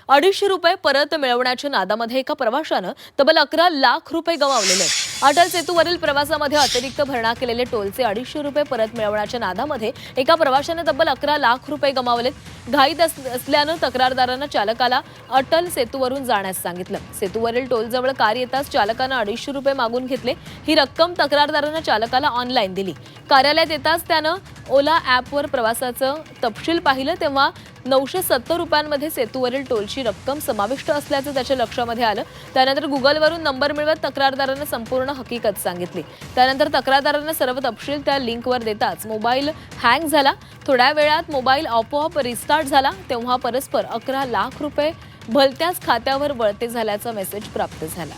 250 रुपये परत मिळवण्याच्या नादामध्ये एका प्रवाशानं तब्बल 11 लाख रुपये गमावलेले आहेत. अटल सेतूवरील प्रवासामध्ये अतिरिक्त भरणा केलेले टोलचे 250 रुपये परत मिळवण्याच्या नादामध्ये एका प्रवाशानं तब्बल 11 लाख रुपये गमावलेत. घाईत असल्यानं तक्रारदारानं चालकाला अटल सेतूवरून जाण्यास सांगितलं. सेतूवरील टोलजवळ कार येताच चालकानं 250 रुपये मागून घेतले. ही रक्कम तक्रारदारानं चालकाला ऑनलाईन दिली. कार्यालयात येताच त्यानं ओला ॲपवर प्रवासाचं तपशील पाहिलं तेव्हा 970 रुपयांमध्ये सेतूवरील टोलची रक्कम समाविष्ट असल्याचं त्याच्या लक्षामध्ये आलं. त्यानंतर गुगलवरून नंबर मिळवत तक्रारदारानं संपूर्ण हकीकत सांगितली. त्यानंतर तक्रारदारानं सर्व तपशील त्या लिंकवर देताच मोबाईल हँग झाला. थोड्या वेळात मोबाईल आपोआप रिस्टार्ट झाला. तेव्हा परस्पर 11 लाख रुपये भलत्याच खात्यावर वळते झाल्याचा मेसेज प्राप्त झाला.